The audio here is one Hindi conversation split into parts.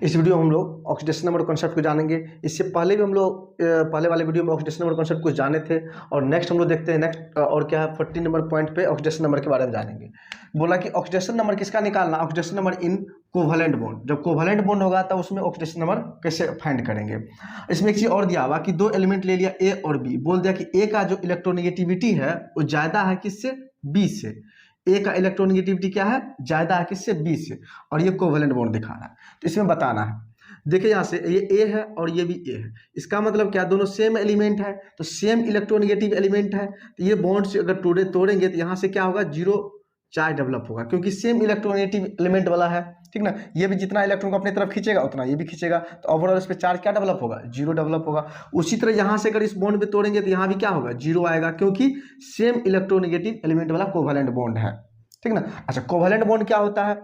इस वीडियो में हम लोग ऑक्सीडेशन नंबर कॉन्सेप्ट को जानेंगे। इससे पहले भी हम लोग पहले वाले वीडियो में ऑक्सीडेशन नंबर कॉन्सेप्ट को जाने थे और नेक्स्ट हम लोग देखते हैं नेक्स्ट और क्या है 14 नंबर पॉइंट पे ऑक्सीडेशन नंबर के बारे में जानेंगे। बोला कि ऑक्सीडेशन नंबर किसका निकालना, oxidation number in covalent bond. जब कोवैलेंट बॉन्ड होगा तब उसमें ऑक्सीडेशन नंबर कैसे फाइंड करेंगे। इसमें एक चीज और दिया हुआ कि दो एलिमेंट ले लिया ए और बी, बोल दिया कि ए का जो इलेक्ट्रोनेगेटिविटी है वो ज्यादा है किससे, बी से। ए का इलेक्ट्रोनेगेटिविटी क्या है, ज्यादा है किससे, बी से, और ये कोवैलेंट बॉन्ड दिखा रहा है। तो इसमें बताना है, देखिए यहाँ से ये ए है और ये भी ए है, इसका मतलब क्या, दोनों सेम एलिमेंट है तो सेम इलेक्ट्रोनेगेटिव एलिमेंट है। तो ये बॉन्ड से अगर तोड़ेंगे तो यहाँ से क्या होगा, जीरो चार्ज डेवलप होगा क्योंकि सेम इलेक्ट्रोनेगेटिव एलिमेंट वाला है, ठीक ना। ये भी जितना इलेक्ट्रॉन को अपनी तरफ खींचेगा उतना ये भी खींचेगा, तो ओवरऑल इस पे चार्ज क्या डेवलप होगा, जीरो डेवलप होगा। उसी तरह यहाँ से अगर इस बॉन्ड पे तोड़ेंगे तो यहाँ भी क्या होगा, जीरो आएगा क्योंकि सेम इलेक्ट्रोनेगेटिव एलिमेंट वाला कोवैलेंट बॉन्ड है, ठीक ना। अच्छा, कोवैलेंट बॉन्ड क्या होता है,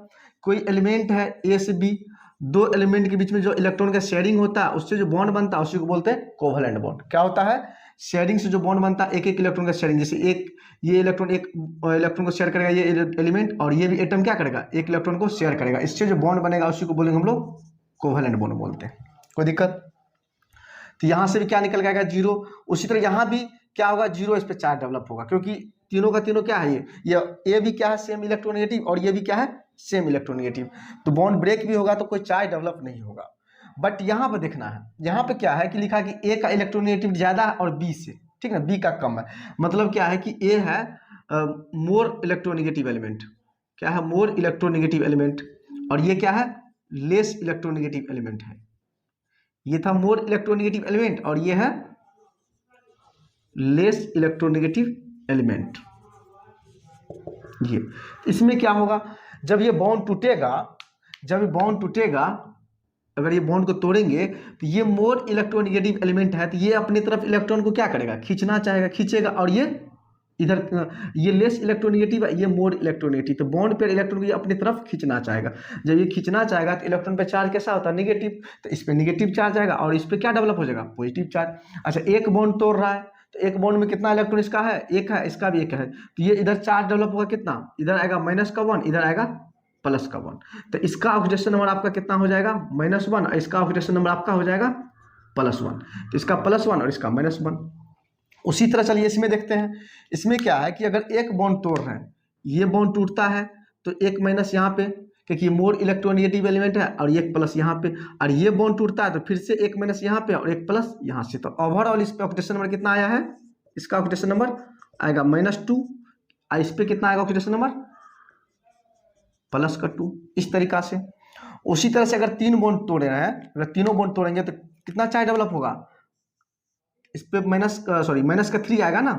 कोई एलिमेंट है ए से बी, दो एलिमेंट के बीच में जो इलेक्ट्रॉन का शेयरिंग होता है उससे जो बॉन्ड बनता है उसी को बोलते हैं कोवैलेंट बॉन्ड। क्या होता है, शेयरिंग से जो बॉन्ड बनता है, एक एक इलेक्ट्रॉन का शेयरिंग, जैसे एक ये इलेक्ट्रॉन एक इलेक्ट्रॉन को शेयर करेगा ये एलिमेंट, और ये भी एटम क्या करेगा, एक इलेक्ट्रॉन को शेयर करेगा, इससे जो बॉन्ड बनेगा उसी को बोलेंगे हम लोग कोवैलेंट बॉन्ड बोलते हैं। कोई दिक्कत, तो यहाँ से भी क्या निकल जाएगा, जीरो। उसी तरह यहाँ भी क्या होगा, जीरो, इस पे चार्ज डेवलप होगा क्योंकि तीनों का तीनों क्या है, ये भी क्या है, सेम इलेक्ट्रोनेगेटिव, और ये भी क्या है, सेम इलेक्ट्रोनेगेटिव। तो बॉन्ड ब्रेक भी होगा तो कोई चार्ज डेवलप नहीं होगा। बट यहाँ पे देखना है, यहाँ पे क्या है कि लिखा कि ए का इलेक्ट्रोनेगेटिव ज्यादा है और बी से, ठीक ना, बी का कम है। मतलब क्या है कि ए है मोर इलेक्ट्रोनेगेटिव एलिमेंट, क्या है, मोर इलेक्ट्रोनेगेटिव एलिमेंट, और ये क्या है, लेस इलेक्ट्रोनेगेटिव एलिमेंट है। ये था मोर इलेक्ट्रोनेगेटिव एलिमेंट और ये है लेस इलेक्ट्रोनेगेटिव एलिमेंट। ये इसमें क्या होगा, जब ये बॉन्ड टूटेगा, जब ये बॉन्ड टूटेगा, अगर ये बॉन्ड को तोड़ेंगे तो ये मोर इलेक्ट्रोनेगेटिव एलिमेंट है तो ये अपनी तरफ इलेक्ट्रॉन को क्या करेगा, खींचना चाहेगा, खींचेगा, और ये इधर ये लेस इलेक्ट्रोनेगेटिव है, ये मोर इलेक्ट्रोनेगेटिव, तो बॉन्ड पे इलेक्ट्रॉन को ये अपनी तरफ खींचना चाहेगा। जब ये खींचना चाहेगा तो इलेक्ट्रॉन पे चार्ज कैसा होता है, नेगेटिव, तो इस पे नेगेटिव चार्ज आएगा और इस पे क्या डेवलप हो जाएगा, पॉजिटिव चार्ज। अच्छा, एक बॉन्ड तोड़ रहा है तो एक बॉन्ड में कितना इलेक्ट्रॉन इसका है, एक है, इसका भी एक है, तो ये इधर चार्ज डेवलप होगा कितना, इधर आएगा माइनस का वन, इधर आएगा प्लस का वन, तो इसका ऑक्सीडेशन नंबर आपका कितना हो जाएगा, -1, इसका ऑक्सीडेशन नंबर आपका हो जाएगा +1, तो इसका +1 और इसका -1। उसी तरह चलिए इसमें देखते हैं, इसमें क्या है कि अगर एक बॉन्ड तोड़ रहे हैं, ये बॉन्ड टूटता है तो एक माइनस यहाँ पे क्योंकि मोर इलेक्ट्रोनेगेटिव एलिमेंट है, और एक प्लस यहाँ पे, और ये बॉन्ड टूटता है तो फिर से एक माइनस यहाँ पे और एक प्लस यहाँ से, तो ओवरऑल इस पे ऑक्सीडेशन नंबर कितना आया है, इसका ऑक्सीडेशन नंबर आएगा -2, और इस पे कितना आएगा ऑक्सीडेशन नंबर, +2, इस तरीका से। उसी तरह से अगर तीन बॉन्ड तोड़े हैं, अगर तीनों बॉन्ड तोड़ेंगे तो कितना चार्ज डेवलप होगा, इस पे माइनस का 3 आएगा ना,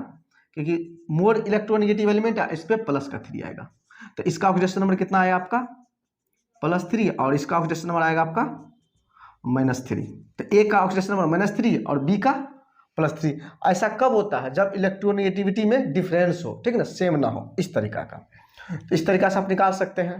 क्योंकि मोर इलेक्ट्रोनेगेटिव एलिमेंट है, इस पे +3 आएगा, तो इसका ऑक्सीडेशन नंबर कितना आया आपका, +3, और इसका ऑक्सीडेशन नंबर आएगा आपका -3। तो ए का ऑक्सीडेशन नंबर -3 और बी का +3। ऐसा कब होता है, जब इलेक्ट्रोनेगेटिविटी में डिफरेंस हो, ठीक ना, सेम ना हो, इस तरीका का। तो इस तरीका से आप निकाल सकते हैं।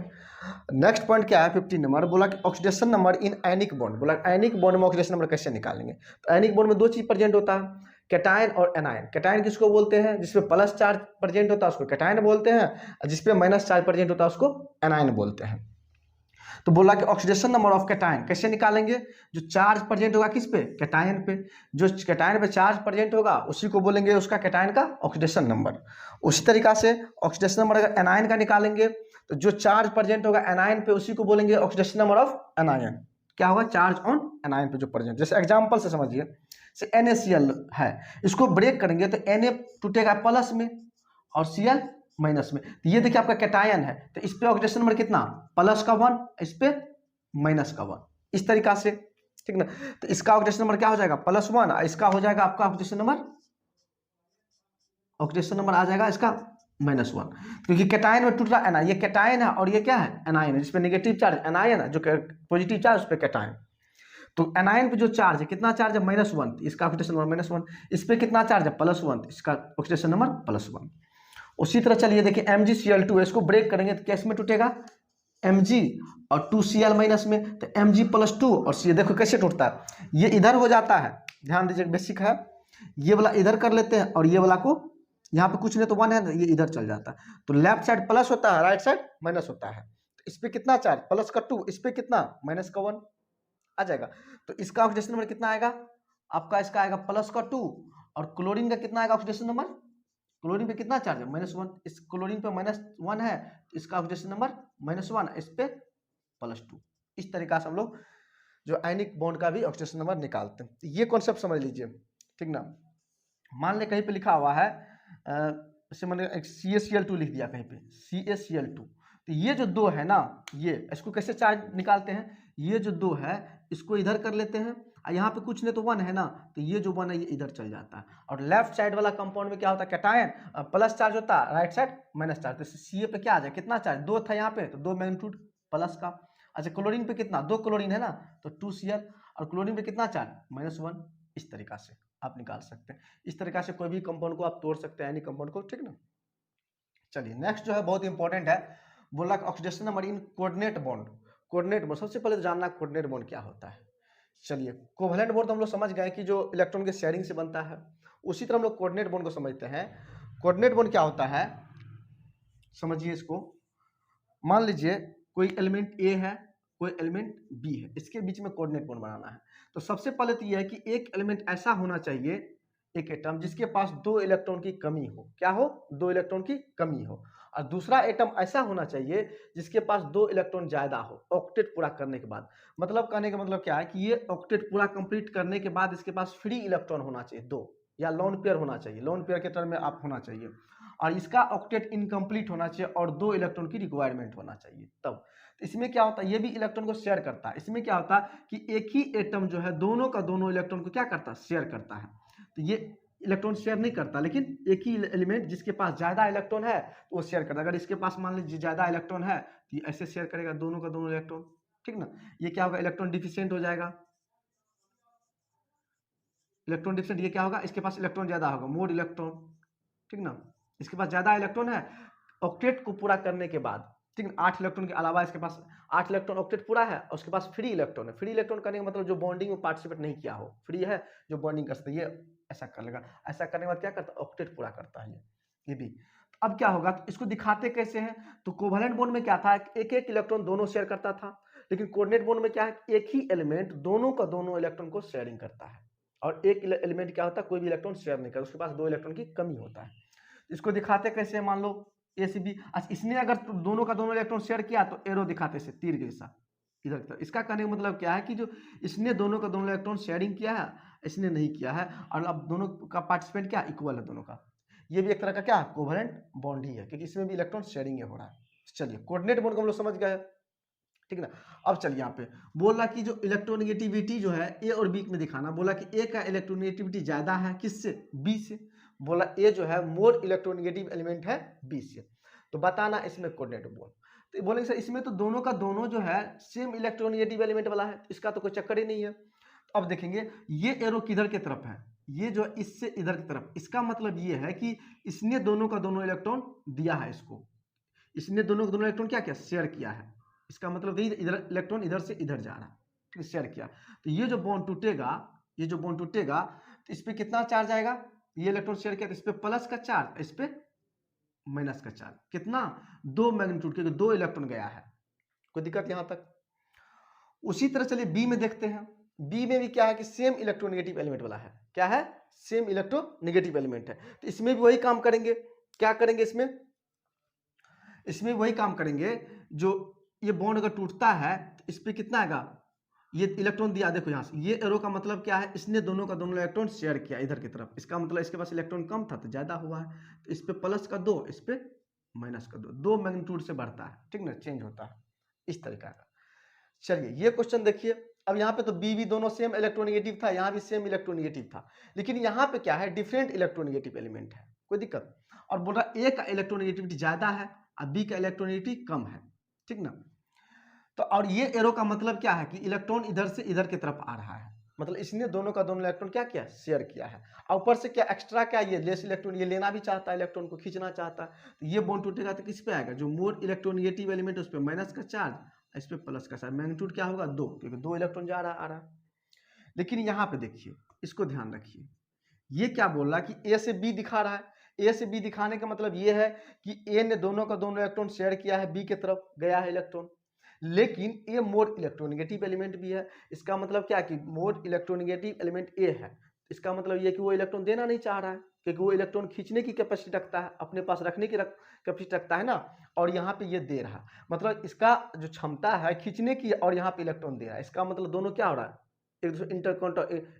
नेक्स्ट पॉइंट क्या है 15 नंबर, बोला कि ऑक्सीडेशन नंबर इन एनिक बॉन्ड। बोला एनिक बॉन्ड में ऑक्सीडेशन नंबर कैसे निकालेंगे, तो एनिक बॉन्ड में दो चीज प्रेजेंट होता है, कैटायन और एनायन। कैटायन किसको बोलते हैं, जिसपे प्लस चार्ज प्रेजेंट होता है उसको कैटायन बोलते हैं, और जिसपे माइनस चार्ज प्रेजेंट होता है उसको एनायन बोलते हैं। तो बोला कि ऑक्सीडेशन नंबर ऑफ कैटायन कैसे निकालेंगे, जो चार्ज प्रेजेंट होगा किस पे, कैटायन पे, जो कैटायन पे चार्ज प्रेजेंट होगा उसी को बोलेंगे उसका कैटायन का ऑक्सीडेशन नंबर। उसी तरीका से ऑक्सीडेशन नंबर अगर एनायन का निकालेंगे तो जो चार्ज प्रेजेंट होगा एनायन पे उसी को बोलेंगे ऑक्सीडेशन नंबर ऑफ एनायन। क्या होगा, चार्ज ऑन एनायन पे जो प्रेजेंट, जैसे एग्जांपल से समझिए, से NaCl है, इसको ब्रेक करेंगे तो Na टूटेगा प्लस में और Cl माइनस में, तो ये देखिए आपका कैटायन है तो इस पे ऑक्सीडेशन नंबर कितना, +1, इस पे -1, इस तरीका से, ठीक ना। तो इसका ऑक्सीडेशन नंबर क्या हो जाएगा, +1, इसका हो जाएगा आपका ऑक्सीडेशन नंबर आ जाएगा इसका -1, क्योंकि कैटायन में टूट रहा है ना, ये कैटायन है और ये क्या है, एनायन है, जिसपे नेगेटिव चार्ज एनायन है, जो पॉजिटिव चार्ज उस पे कैटायन। तो एनायन पे जो चार्ज है, कितना चार्ज है, -1, इसका ऑक्सीडेशन नंबर -1, इस पे कितना चार्ज है, +1, इसका ऑक्सीडेशन नंबर +1। उसी तरह चलिए देखिए MgCl2 इसको ब्रेक करेंगे तो कैसे में टूटेगा, Mg और 2Cl माइनस में, तो Mg+2 और C देखो कैसे टूटता है, ये इधर हो जाता है, ध्यान दीजिए बेसिक है, ये वाला इधर कर लेते हैं और ये वाला को यहाँ पे कुछ नहीं तो 1 है, ये इधर चल जाता है, तो लेफ्ट साइड प्लस होता है, राइट साइड माइनस होता है, तो इस पे कितना चार्ज, +2, इस पे कितना, -1, आ जाएगा। तो इसका ऑक्सीडेशन नंबर कितना आएगा आपका, इसका आएगा प्लस का 2, और क्लोरीन का कितना आएगा ऑक्सीडेशन नंबर, क्लोरीन पे कितना चार्ज है -1, इस क्लोरीन पे -1 है, तो इसका ऑक्सीडेशन नंबर -1, इस पे +2। इस तरीका से हम लोग जो आयनिक बॉन्ड का भी ऑक्सीडेशन नंबर निकालते हैं। तो ये कॉन्सेप्ट समझ लीजिए, ठीक ना। मान ले कहीं पे लिखा हुआ है जैसे मैंने एक CaCl2 लिख दिया कहीं पे, CaCl2, तो ये जो दो है ना, ये इसको कैसे चार्ज निकालते हैं, ये जो दो है इसको इधर कर लेते हैं, और यहाँ पे कुछ नहीं तो 1 है ना, तो ये जो 1 है ये इधर चल जाता है, और लेफ्ट साइड वाला कंपाउंड में क्या होता है, कैटायन प्लस चार्ज होता है, राइट साइड माइनस चार्ज। तो Ca पे क्या आ जाए, कितना चार्ज, 2 था यहाँ पे, तो 2 मैग्नीट्यूड प्लस का। अच्छा क्लोरीन पे कितना, 2 क्लोरीन है ना, तो 2Cl, और क्लोरीन पे कितना चार्ज, -1। इस तरीका से आप निकाल सकते हैं। इस तरीका से कोई भी कंपाउंड को आप तोड़ सकते हैं, यानी कंपाउंड को, ठीक ना। चलिए नेक्स्ट जो है बहुत इंपॉर्टेंट है, बोला oxidation number in coordinate bond. Coordinate bond सबसे पहले तो जानना कोऑर्डिनेट बॉन्ड क्या होता है। चलिए कोवैलेंट बॉन्ड तो हम लोग समझ गए कि जो इलेक्ट्रॉन के शेयरिंग से बनता है, उसी तरह हम लोग कोऑर्डिनेट बॉन्ड को समझते हैं। कोऑर्डिनेट बॉन्ड क्या होता है, समझिए इसको। मान लीजिए कोई एलिमेंट ए है, कोई एलिमेंट बी है, इसके बीच में कोऑर्डिनेट बॉन्ड बनाना है। तो सबसे पहले तो यह है कि एक एलिमेंट ऐसा होना चाहिए, एक एटम जिसके पास 2 इलेक्ट्रॉन की कमी हो, क्या हो, 2 इलेक्ट्रॉन की कमी हो, और दूसरा एटम ऐसा होना चाहिए जिसके पास 2 इलेक्ट्रॉन ज्यादा हो, ऑक्टेट पूरा करने के बाद। मतलब कहने का मतलब क्या है कि ये ऑक्टेट पूरा कंप्लीट करने के बाद इसके पास फ्री इलेक्ट्रॉन होना चाहिए 2, या लोन पेयर होना चाहिए, लोन पेयर के टर्म में आप होना चाहिए, और इसका ऑक्टेट इनकम्प्लीट होना चाहिए, और 2 इलेक्ट्रॉन की रिक्वायरमेंट होना चाहिए तब। तो इसमें क्या होता है, ये भी इलेक्ट्रॉन को शेयर करता है। इसमें क्या होता है कि एक ही एटम जो है दोनों का दोनों इलेक्ट्रॉन को क्या करता है, शेयर करता है। तो ये इलेक्ट्रॉन शेयर नहीं करता, लेकिन एक ही एलिमेंट जिसके पास ज्यादा इलेक्ट्रॉन है तो वो शेयर करता है। अगर इसके पास मान लीजिए ज्यादा इलेक्ट्रॉन है तो ये ऐसे शेयर करेगा दोनों का दोनों इलेक्ट्रॉन, ठीक ना। ये क्या होगा, इलेक्ट्रॉन डिफिशिएंट हो जाएगा, इलेक्ट्रॉन डिफिशिएंट, ये क्या होगा, इसके पास इलेक्ट्रॉन ज्यादा होगा, मोर इलेक्ट्रॉन, ठीक ना। इसके पास ज्यादा इलेक्ट्रॉन है ऑक्टेट को पूरा करने के बाद, ठीक है, 8 इलेक्ट्रॉन के अलावा इसके पास 8 इलेक्ट्रॉन ऑक्टेट पूरा है, और उसके पास फ्री इलेक्ट्रॉन है। फ्री इलेक्ट्रॉन करने का मतलब जो बॉन्डिंग में पार्टिसिपेट नहीं किया हो, फ्री है जो बॉन्डिंग कर सकते, ये ऐसा कर लेगा। ऐसा करने के बाद क्या करता है, ऑक्टेट पूरा करता है ये भी। अब क्या होगा, तो इसको दिखाते कैसे हैं, तो कोवैलेंट बॉन्ड में क्या था, एक एक इलेक्ट्रॉन दोनों शेयर करता था, लेकिन कोऑर्डिनेट बॉन्ड में क्या है, एक ही एलिमेंट दोनों का दोनों इलेक्ट्रॉन को शेयरिंग करता है, और एक एलिमेंट क्या होता है, कोई भी इलेक्ट्रॉन शेयर नहीं करता, उसके पास 2 इलेक्ट्रॉन की कमी होता है। इसको दिखाते कैसे, मान लो ए सी बी, अच्छा इसने अगर दोनों का दोनों इलेक्ट्रॉन शेयर किया तो एरो दिखाते से तीर के साथ इधर की तरफ। इसका कहने का मतलब क्या है कि जो इसने दोनों का दोनों इलेक्ट्रॉन शेयरिंग किया है, इसने नहीं किया है, और अब दोनों का पार्टिसिपेंट क्या इक्वल है दोनों का। ये भी एक तरह का क्या कोवैलेंट बॉन्ड ही है, क्योंकि इसमें भी इलेक्ट्रॉन शेयरिंग हो रहा है। चलिए कोऑर्डिनेट बॉन्ड को हम लोग समझ गए, ठीक ना। अब चलिए यहाँ पे बोला कि जो इलेक्ट्रोनेगेटिविटी जो है ए और बी में दिखाना, बोला कि ए का इलेक्ट्रोनेगेटिविटी ज्यादा है किससे, बी से। बोला ए जो है मोर इलेक्ट्रोनेगेटिव एलिमेंट है बी से, तो बताना इसमें कोऑर्डिनेट बॉन्ड। तो बोलेंगे सर इसमें तो दोनों का दोनों जो है सेम इलेक्ट्रोनेगेटिव एलिमेंट वाला है, इसका तो कोई चक्कर ही नहीं है। तो अब देखेंगे ये एरो किधर की तरफ है, ये जो इससे इधर की तरफ, इसका मतलब ये है कि इसने दोनों का दोनों इलेक्ट्रॉन दिया है इसको, इसने दोनों का दोनों इलेक्ट्रॉन क्या किया, शेयर किया है। इसका मतलब इधर इलेक्ट्रॉन इधर से इधर जा रहा है, ठीक है, शेयर किया। तो ये जो बॉन्ड टूटेगा, ये जो बॉन्ड टूटेगा तो इस पे कितना चार्ज आएगा, ये इलेक्ट्रॉन शेयर किया तो इस पे प्लस का चार्ज, इस पे माइनस का चार्ज, कितना 2 मैग्नीट्यूड, क्योंकि 2 इलेक्ट्रॉन गया है। कोई दिक्कत यहां तक। उसी तरह चलिए बी में देखते हैं, बी में भी क्या है कि सेम इलेक्ट्रोनेगेटिव एलिमेंट वाला है, क्या है, सेम इलेक्ट्रोनेगेटिव एलिमेंट है। तो इसमें भी वही काम करेंगे, क्या करेंगे इसमें वही काम करेंगे। जो ये बॉन्ड अगर टूटता है तो इस पे कितना आएगा, ये इलेक्ट्रॉन दिया, देखो यहाँ से ये एरो का मतलब क्या है, इसने दोनों का दोनों इलेक्ट्रॉन शेयर किया इधर की तरफ, इसका मतलब इसके पास इलेक्ट्रॉन कम था तो ज्यादा हुआ है, तो इस पे प्लस का 2, इस पे माइनस का 2 मैग्नीट्यूड से बढ़ता है, ठीक ना, चेंज होता है इस तरीका का। चलिए ये क्वेश्चन देखिए, अब यहाँ पे तो बी भी दोनों सेम इलेक्ट्रोनेगेटिव था, यहाँ भी सेम इलेक्ट्रोनेगेटिव था, लेकिन यहाँ पे क्या है, डिफरेंट इलेक्ट्रोनेगेटिव एलिमेंट है, कोई दिक्कत। और बोल रहा ए का इलेक्ट्रोनेगेटिविटी ज्यादा है और बी का इलेक्ट्रोनेगेटिविटी कम है, ठीक ना। तो और ये एरो का मतलब क्या है कि इलेक्ट्रॉन इधर से इधर की तरफ आ रहा है, मतलब इसने दोनों का दोनों इलेक्ट्रॉन क्या किया, शेयर किया है। और ऊपर से क्या एक्स्ट्रा क्या, ये लेस इलेक्ट्रॉन ये लेना भी चाहता है, इलेक्ट्रॉन को खींचना चाहता है, तो ये बॉन्ड टूटेगा तो किस पे आएगा, जो मोर इलेक्ट्रोनेगेटिव एलिमेंट उस पर माइनस का चार्ज, इस पे प्लस का चार्ज, मैग्नीट्यूड क्या होगा 2, क्योंकि 2 इलेक्ट्रॉन जा रहा आ रहा है। लेकिन यहाँ पे देखिए, इसको ध्यान रखिए, ये क्या बोल रहा है कि ए से बी दिखा रहा है। ए से बी दिखाने का मतलब ये है कि ए ने दोनों का दोनों इलेक्ट्रॉन शेयर किया है, बी की तरफ गया है इलेक्ट्रॉन, लेकिन ये मोर इलेक्ट्रोनिगेटिव एलिमेंट भी है। इसका मतलब क्या कि मोर इलेक्ट्रोनिगेटिव एलिमेंट ए है, इसका मतलब ये कि वो इलेक्ट्रॉन देना नहीं चाह रहा है, क्योंकि वो इलेक्ट्रॉन खींचने की कैपेसिटी रखता है, अपने पास रखने की कैपेसिटी रखता है ना, और यहाँ पे ये दे रहा, मतलब इसका जो क्षमता है खींचने की और यहाँ पे इलेक्ट्रॉन दे रहा है, इसका मतलब दोनों क्या हो रहा है, एक दूसरे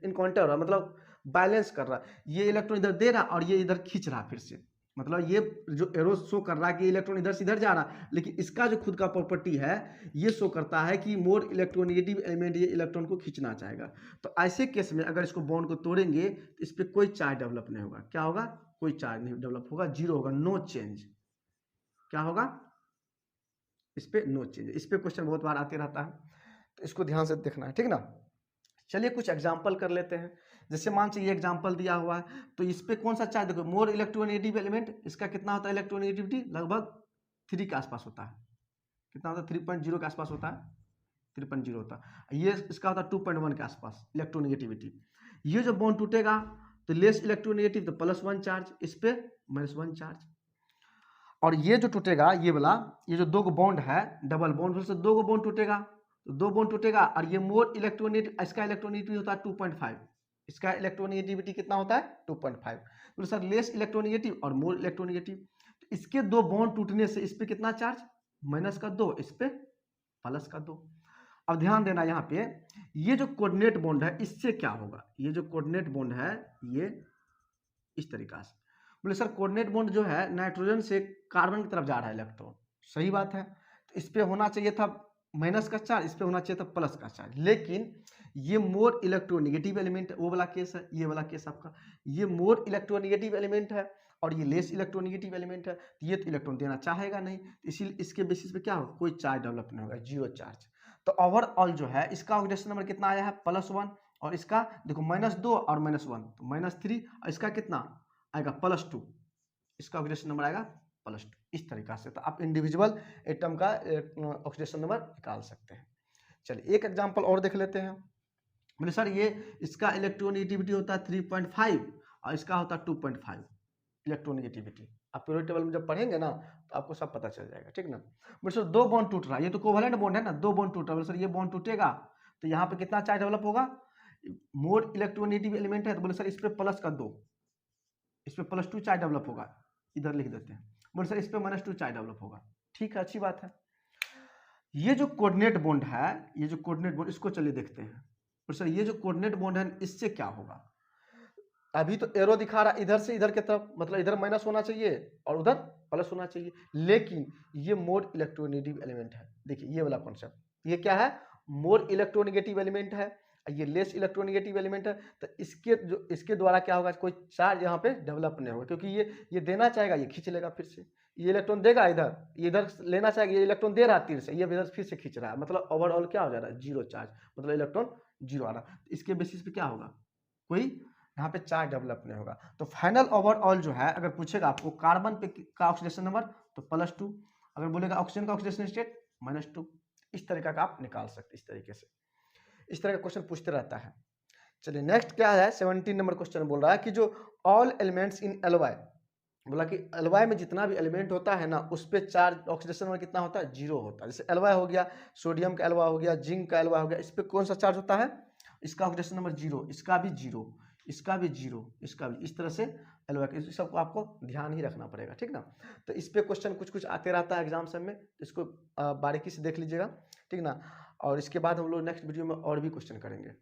इनकाउंटर हो रहा है, मतलब बैलेंस कर रहा है। ये इलेक्ट्रॉन इधर दे रहा और ये इधर खींच रहा फिर से, मतलब ये जो एरो शो कर रहा है कि इलेक्ट्रॉन इधर से इधर जा रहा है, लेकिन इसका जो खुद का प्रॉपर्टी है ये शो करता है कि मोर इलेक्ट्रोनिगेटिव एलिमेंट ये इलेक्ट्रॉन को खींचना चाहेगा। तो ऐसे केस में अगर इसको बॉन्ड को तोड़ेंगे तो इस पर कोई चार्ज डेवलप नहीं होगा। क्या होगा? कोई चार्ज नहीं डेवलप होगा, जीरो होगा, नो चेंज। क्या होगा? इस पर नो चेंज। इस पर क्वेश्चन बहुत बार आते रहता है, तो इसको ध्यान से देखना है, ठीक ना। चलिए कुछ एग्जाम्पल कर लेते हैं। जैसे मान चाहिए एग्जाम्पल दिया हुआ है, तो इस पे कौन सा चार्ज, देखो मोर इलेक्ट्रोनेगेटिव एलिमेंट, इसका कितना होता है इलेक्ट्रोनेगेटिविटी, लगभग 3 के आसपास होता है। कितना होता है? 3.0 के आसपास होता है, 3.0 होता है। ये इसका होता है 2.1 के आसपास इलेक्ट्रोनेगेटिविटी। ये जो बॉन्ड टूटेगा तो लेस इलेक्ट्रोनेगेटिव, तो +1 चार्ज, इस पे -1 चार्ज। और ये जो टूटेगा ये वाला, ये जो दो बॉन्ड है डबल बॉन्ड से दो बॉन्ड टूटेगा, तो दो बॉन्ड टूटेगा और ये मोर इलेक्ट्रोनेगेटिव, इसका इलेक्ट्रोनेगेटिविटी होता है 2.5, इसका इलेक्ट्रोनेगेटिविटी कितना होता है 2.5। तो सर लेस इलेक्ट्रोनेगेटिव और मोर इलेक्ट्रोनेगेटिव, तो इसके दो बॉन्ड टूटने से इस पे कितना चार्ज, -2, इस पे +2। अब ध्यान देना यहाँ पे, ये जो कोऑर्डिनेट बॉन्ड है इससे क्या होगा, ये जो कोऑर्डिनेट बॉन्ड है ये इस तरीका से, बोले सर कोऑर्डिनेट बॉन्ड जो है नाइट्रोजन से कार्बन की तरफ जा रहा है इलेक्ट्रॉन, सही बात है, तो इस पे होना चाहिए था माइनस का चार्ज, इस पे होना चाहिए था प्लस का चार्ज, लेकिन ये मोर इलेक्ट्रोनिगेटिव एलिमेंट, वो वाला केस है, ये वाला केस आपका, ये मोर इलेक्ट्रोनिगेटिव एलिमेंट है और ये लेस इलेक्ट्रोनिगेटिव एलिमेंट है, तो ये तो इलेक्ट्रॉन देना चाहेगा नहीं, इसीलिए इसके बेसिस पे क्या होगा, कोई चार्ज डेवलप नहीं होगा, जीरो चार्ज। तो ओवरऑल जो है इसका ऑक्सीडेशन नंबर कितना आया है +1, और इसका देखो -2 और -1 तो -3, और इसका कितना आएगा +2, इसका ऑक्सीडेशन नंबर आएगा +2। इस तरीका से तो आप इंडिविजुअल एटम का ऑक्सीडेशन नंबर निकाल सकते हैं। चलिए एक एग्जांपल और देख लेते हैं। बोले सर ये इसका इलेक्ट्रोनेगेटिविटी होता है 3.5 और इसका होता है 2.5 इलेक्ट्रोनेगेटिविटी। आप पीरियोडिक टेबल में जब पढ़ेंगे ना तो आपको सब पता चल जाएगा, ठीक ना। बोले सर दो बॉन्ड टूट रहा है, ये तो कोवैलेंट बॉन्ड है ना, दो बॉन्ड टूट रहा है, बोले सर ये बॉन्ड टूटेगा तो यहाँ पे कितना चार्ज डेवलप होगा, मोर इलेक्ट्रोनेगेटिव एलिमेंट है, तो बोले सर इस पे +2, इस पे +2 चार्ज डेवलप होगा, इधर लिख देते हैं, बोले सर इस पे -2 चार्ज डेवलप होगा, ठीक है, अच्छी बात है। ये जो कोऑर्डिनेट बॉन्ड है, ये जो कोऑर्डिनेट बॉन्ड, इसको चलिए देखते हैं। बोले सर ये जो कोऑर्डिनेट बॉन्ड है इससे क्या होगा, अभी तो एरो दिखा रहा है इधर से इधर की तरफ, मतलब इधर माइनस होना चाहिए और उधर प्लस होना चाहिए, लेकिन ये मोर इलेक्ट्रोनेगेटिव एलिमेंट है। देखिए ये वाला कॉन्सेप्ट, ये क्या है, मोर इलेक्ट्रोनेगेटिव एलिमेंट है, ये लेस इलेक्ट्रोनेगेटिव एलिमेंट है, तो इसके द्वारा क्या होगा, कोई चार्ज यहाँ पे डेवलप नहीं होगा, क्योंकि ये देना चाहेगा, ये खींच लेगा फिर से, ये इलेक्ट्रॉन देगा इधर, ये इधर लेना चाहेगा, ये इलेक्ट्रॉन दे रहा है तीर से, ये इधर फिर से खींच रहा है, मतलब ओवरऑल क्या हो जा रहा है, जीरो चार्ज, मतलब इलेक्ट्रॉन जीरो आ रहा है। इसके बेसिस पे क्या होगा, कोई यहाँ पे चार्ज डेवलप नहीं होगा। तो फाइनल ओवरऑल जो है अगर पूछेगा आपको कार्बन पे का ऑक्सीडेशन नंबर तो +2, अगर बोलेगा ऑक्सीजन का ऑक्सीडेशन स्टेट -2, इस तरीका का आप निकाल सकते, इस तरीके से, इस तरह का क्वेश्चन पूछते रहता है। चलिए नेक्स्ट क्या है, 17 नंबर क्वेश्चन बोल रहा है कि जो ऑल एलिमेंट्स इन एलवाई, बोला कि एलवाई में जितना भी एलिमेंट होता है ना उस पर चार्ज ऑक्सीडेशन नंबर कितना होता है, 0 होता है। जैसे एलवाई हो गया, सोडियम का एलवाई हो गया, जिंक का एलवाई हो गया, इस पर कौन सा चार्ज होता है, इसका ऑक्सीडेशन नंबर 0, इसका भी 0, इसका भी 0, इसका भी, इस तरह से एलवाई, इस सबको आपको ध्यान ही रखना पड़ेगा, ठीक ना। तो इस पे क्वेश्चन कुछ कुछ आते रहता है एग्जाम सब में, इसको बारीकी से देख लीजिएगा, ठीक ना। और इसके बाद हम लोग नेक्स्ट वीडियो में और भी क्वेश्चन करेंगे।